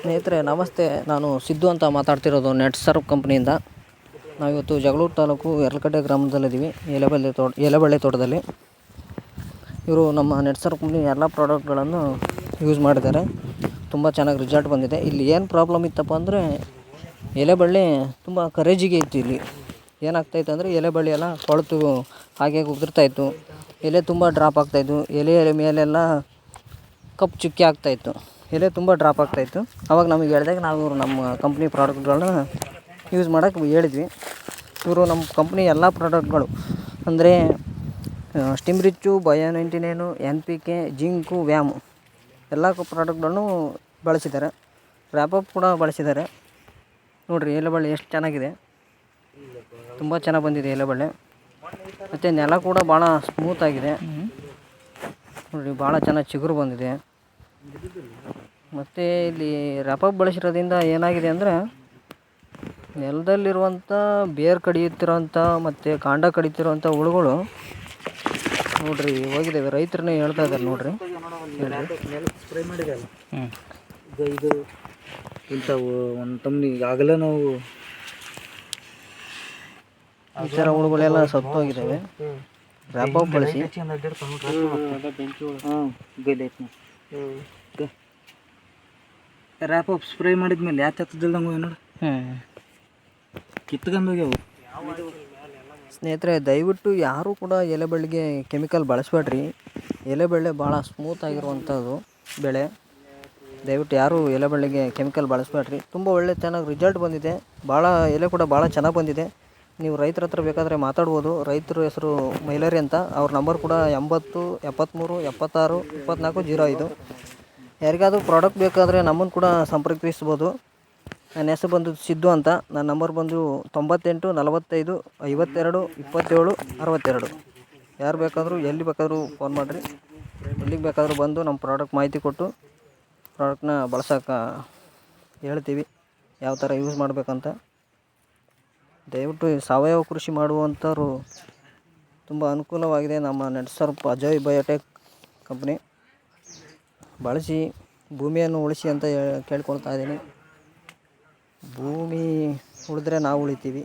ಸ್ನೇಹಿತರೆ ನಮಸ್ತೆ. ನಾನು ಸಿದ್ದು ಅಂತ ಮಾತಾಡ್ತಿರೋದು ನೆಟ್ ಸರ್ವ್ ಕಂಪ್ನಿಯಿಂದ. ನಾವಿವತ್ತು ಜಗಳೂರು ತಾಲೂಕು ಯರ್ಲಕಟ್ಟೆ ಗ್ರಾಮದಲ್ಲಿದ್ದೀವಿ, ಎಲೆಬಳ್ಳಿ ತೋಟದಲ್ಲಿ. ಇವರು ನಮ್ಮ ನೆಟ್ ಸರ್ವ್ ಕಂಪ್ನಿ ಎಲ್ಲ ಪ್ರಾಡಕ್ಟ್ಗಳನ್ನು ಯೂಸ್ ಮಾಡಿದ್ದಾರೆ. ತುಂಬ ಚೆನ್ನಾಗಿ ರಿಸಲ್ಟ್ ಬಂದಿದೆ. ಇಲ್ಲಿ ಏನು ಪ್ರಾಬ್ಲಮ್ ಇತ್ತಪ್ಪ ಅಂದರೆ ಎಲೆಬಳ್ಳಿ ತುಂಬ ಕರೇಜಿಗೆ ಇತ್ತು. ಇಲ್ಲಿ ಏನಾಗ್ತಾಯಿತ್ತು ಅಂದರೆ ಎಲೆಬಳ್ಳಿ ಎಲ್ಲ ಕೊಳೆತು ಹಾಗೆ ಉದುರ್ತಾಯಿತ್ತು, ಎಲೆ ತುಂಬ ಡ್ರಾಪ್ ಆಗ್ತಾಯಿತ್ತು, ಎಲೆ ಮೇಲೆಲ್ಲ ಕಪ್ಪು ಚುಕ್ಕಿ ಆಗ್ತಾಯಿತ್ತು, ಎಲೆ ತುಂಬ ಡ್ರಾಪ್ ಆಗ್ತಾಯಿತ್ತು. ಅವಾಗ ನಮಗೆ ಹೇಳಿದಾಗ ನಾವು ನಮ್ಮ ಕಂಪ್ನಿ ಪ್ರಾಡಕ್ಟ್ಗಳನ್ನ ಯೂಸ್ ಮಾಡೋಕ್ಕೆ ಹೇಳಿದ್ವಿ. ಇವರು ನಮ್ಮ ಕಂಪ್ನಿ ಎಲ್ಲ ಪ್ರಾಡಕ್ಟ್ಗಳು ಅಂದರೆ Stim Rich, bio 99, NPK, zinc, ವ್ಯಾಮು ಎಲ್ಲ ಪ್ರಾಡಕ್ಟ್ಗಳನ್ನು ಬಳಸಿದ್ದಾರೆ. ರ್ಯಾಪಪ್ ಕೂಡ ಬಳಸಿದ್ದಾರೆ. ನೋಡಿರಿ ಎಲೆಬಳ್ಳಿ ಎಷ್ಟು ಚೆನ್ನಾಗಿದೆ, ತುಂಬ ಚೆನ್ನಾಗಿ ಬಂದಿದೆ ಎಲೆಬಳ್ಳಿ. ಮತ್ತು ನೆಲ ಕೂಡ ಭಾಳ ಸ್ಮೂತಾಗಿದೆ. ನೋಡಿರಿ ಭಾಳ ಚೆನ್ನಾಗಿ ಚಿಗುರು ಬಂದಿದೆ. ಮತ್ತು ಇಲ್ಲಿ ರ್ಯಾಪಪ್ ಬಳಸಿರೋದ್ರಿಂದ ಏನಾಗಿದೆ ಅಂದರೆ ನೆಲದಲ್ಲಿರುವಂಥ ಬೇರು ಕಡಿಯುತ್ತಿರೋಂಥ ಮತ್ತು ಕಾಂಡ ಕಡಿತಿರೋಂಥ ಹುಳುಗಳು ನೋಡಿರಿ ಹೋಗಿದ್ದಾವೆ. ರೈತರನ್ನೇ ಹೇಳ್ತಾ ಇದ್ದಾರೆ ನೋಡಿರಿ. ಸ್ಪ್ರೇ ಮಾಡಿದಲ್ಲ ಇದು ಇಂಥವು ಒಂದು ತಮ್ಮನಿ ಈಗಾಗಲೇ ನಾವು ಈ ಥರ ಹುಳುಗಳೆಲ್ಲ ಸತ್ತೋಗಿದ್ದಾವೆ ರ್ಯಾಪಪ್ ಬಳಸಿ. ರ್ಯಾಪಪ್ ಸ್ಪ್ರೇ ಮಾಡಿದ್ಮೇಲೆ ಯಾಕೆ ಹತ್ತದಿಲ್ದಂಗೆ ನೋಡಿ ಕಿತ್ಕೊಂಡೋಗ್ಯಾವು. ಸ್ನೇಹಿತರೆ ದಯವಿಟ್ಟು ಯಾರೂ ಕೂಡ ಎಲೆಬಳ್ಳಿಗೆ ಕೆಮಿಕಲ್ ಬಳಸಬೇಡ್ರಿ. ಎಲೆಬಳ್ಳಿ ಭಾಳ ಸ್ಮೂತ್ ಆಗಿರುವಂಥದ್ದು ಬೆಳೆ. ದಯವಿಟ್ಟು ಯಾರೂ ಎಲೆಬಳ್ಳಿಗೆ ಕೆಮಿಕಲ್ ಬಳಸಬೇಡ್ರಿ. ತುಂಬ ಒಳ್ಳೆ ಚೆನ್ನಾಗಿ ರಿಸಲ್ಟ್ ಬಂದಿದೆ. ಭಾಳ ಎಲೆ ಕೂಡ ಭಾಳ ಚೆನ್ನಾಗಿ ಬಂದಿದೆ. ನೀವು ರೈತರ ಹತ್ರ ಬೇಕಾದರೆ ಮಾತಾಡ್ಬೋದು. ರೈತರ ಹೆಸರು ಮೈಲಾರಿ ಅಂತ. ಅವ್ರ ನಂಬರ್ ಕೂಡ 80 73 76 24 05. ಯಾರಿಗಾದರೂ ಪ್ರಾಡಕ್ಟ್ ಬೇಕಾದರೆ ನಮ್ಮನ್ನು ಕೂಡ ಸಂಪರ್ಕಿಸ್ಬೋದು. ನನ್ನ ಹೆಸರು ಬಂದು ಸಿದ್ದು ಅಂತ. ನನ್ನ ನಂಬರ್ ಬಂದು 98 45 52 27 62. ಯಾರು ಬೇಕಾದರೂ ಎಲ್ಲಿ ಬೇಕಾದರೂ ಫೋನ್ ಮಾಡಿರಿ. ಎಲ್ಲಿಗೆ ಬೇಕಾದರೂ ಬಂದು ನಮ್ಮ ಪ್ರಾಡಕ್ಟ್ ಮಾಹಿತಿ ಕೊಟ್ಟು ಪ್ರಾಡಕ್ಟ್ನ ಬಳಸೋಕೆ ಹೇಳ್ತೀವಿ, ಯಾವ ಥರ ಯೂಸ್ ಮಾಡಬೇಕಂತ. ದಯವಿಟ್ಟು ಸಾವಯವ ಕೃಷಿ ಮಾಡುವಂಥವ್ರು ತುಂಬ ಅನುಕೂಲವಾಗಿದೆ. ನಮ್ಮ net serve Ajay biotech company ಬಳಸಿ ಭೂಮಿಯನ್ನು ಉಳಿಸಿ ಅಂತ ಕೇಳ್ಕೊಳ್ತಾ ಇದ್ದೀನಿ. ಭೂಮಿ ಉಳಿದ್ರೆ ನಾವು ಉಳಿತೀವಿ.